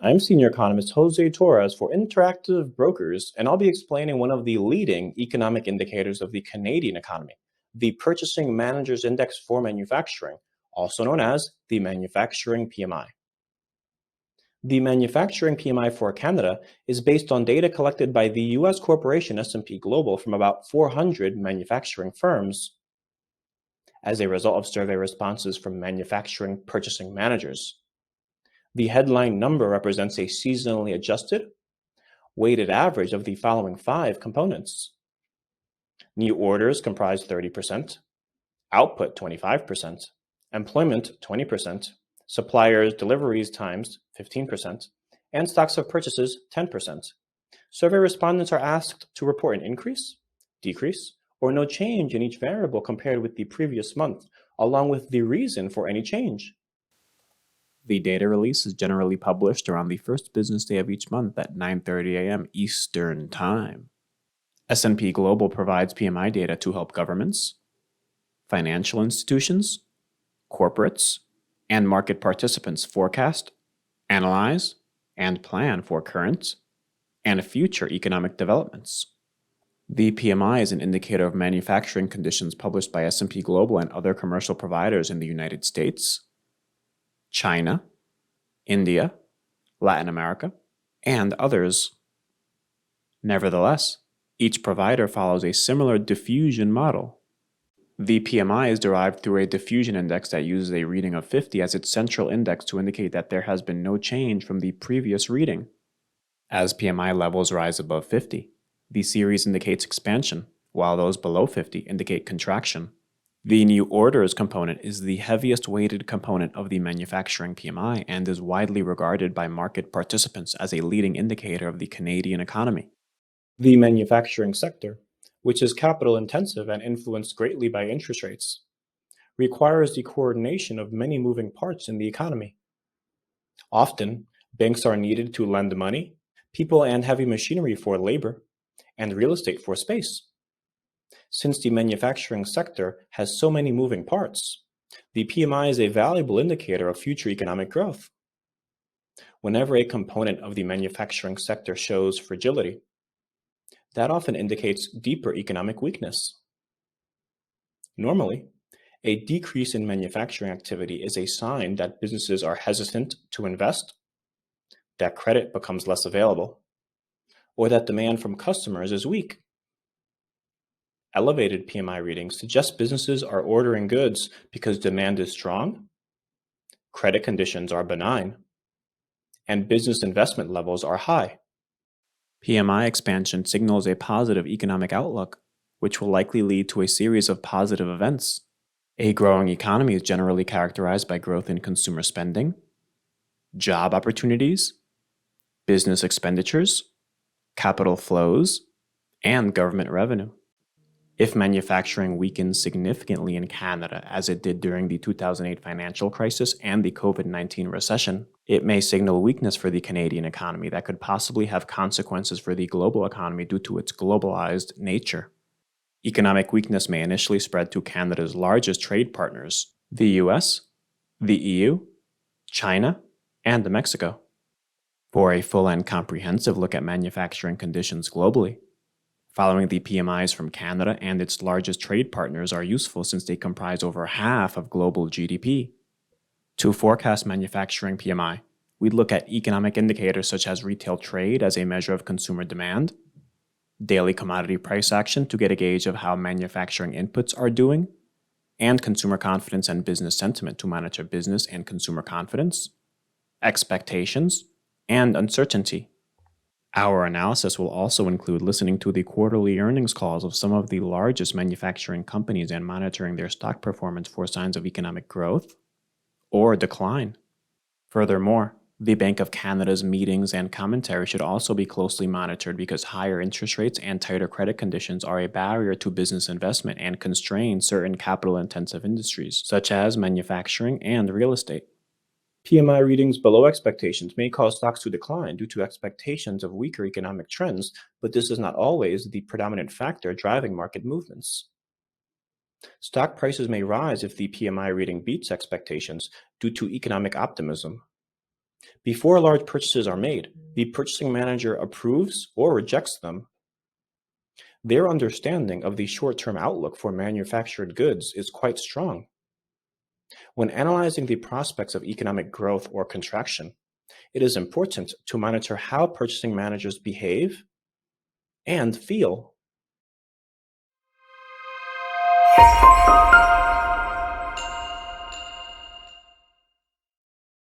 I'm Senior Economist Jose Torres for Interactive Brokers, and I'll be explaining one of the leading economic indicators of the Canadian economy, the Purchasing Managers Index for Manufacturing, also known as the Manufacturing-PMI. The Manufacturing-PMI for Canada is based on data collected by the U.S. corporation S&P Global from about 400 manufacturing firms as a result of survey responses from manufacturing purchasing managers. The headline number represents a seasonally adjusted, weighted average of the following 5 components. New orders comprise 30%, output 25%, employment 20%, suppliers' deliveries times 15%, and stocks of purchases 10%. Survey respondents are asked to report an increase, decrease, or no change in each variable compared with the previous month, along with the reason for any change. The data release is generally published around the first business day of each month at 9:30 a.m. Eastern Time. S&P Global provides PMI data to help governments, financial institutions, corporates, and market participants forecast, analyze, and plan for current and future economic developments. The PMI is an indicator of manufacturing conditions published by S&P Global and other commercial providers in the United States, China, India, Latin America, and others. Nevertheless, each provider follows a similar diffusion model. The PMI is derived through a diffusion index that uses a reading of 50 as its central index to indicate that there has been no change from the previous reading. As PMI levels rise above 50, the series indicates expansion, while those below 50 indicate contraction. The new orders component is the heaviest weighted component of the manufacturing PMI and is widely regarded by market participants as a leading indicator of the Canadian economy. The manufacturing sector, which is capital intensive and influenced greatly by interest rates, requires the coordination of many moving parts in the economy. Often, banks are needed to lend money, people and heavy machinery for labor, and real estate for space. Since the manufacturing sector has so many moving parts, the PMI is a valuable indicator of future economic growth. Whenever a component of the manufacturing sector shows fragility, that often indicates deeper economic weakness. Normally, a decrease in manufacturing activity is a sign that businesses are hesitant to invest, that credit becomes less available, or that demand from customers is weak. Elevated PMI readings suggest businesses are ordering goods because demand is strong, credit conditions are benign, and business investment levels are high. PMI expansion signals a positive economic outlook, which will likely lead to a series of positive events. A growing economy is generally characterized by growth in consumer spending, job opportunities, business expenditures, capital flows, and government revenue. If manufacturing weakens significantly in Canada, as it did during the 2008 financial crisis and the COVID-19 recession, it may signal weakness for the Canadian economy that could possibly have consequences for the global economy due to its globalized nature. Economic weakness may initially spread to Canada's largest trade partners, the US, the EU, China, and Mexico. For a full and comprehensive look at manufacturing conditions globally, following the PMIs from Canada and its largest trade partners are useful since they comprise over half of global GDP. To forecast manufacturing PMI, we'd look at economic indicators such as retail trade as a measure of consumer demand, daily commodity price action to get a gauge of how manufacturing inputs are doing, and consumer confidence and business sentiment to monitor business and consumer confidence, expectations, and uncertainty. Our analysis will also include listening to the quarterly earnings calls of some of the largest manufacturing companies and monitoring their stock performance for signs of economic growth or decline. Furthermore, the Bank of Canada's meetings and commentary should also be closely monitored because higher interest rates and tighter credit conditions are a barrier to business investment and constrain certain capital-intensive industries, such as manufacturing and real estate. PMI readings below expectations may cause stocks to decline due to expectations of weaker economic trends, but this is not always the predominant factor driving market movements. Stock prices may rise if the PMI reading beats expectations due to economic optimism. Before large purchases are made, the purchasing manager approves or rejects them. Their understanding of the short-term outlook for manufactured goods is quite strong. When analyzing the prospects of economic growth or contraction, it is important to monitor how purchasing managers behave and feel.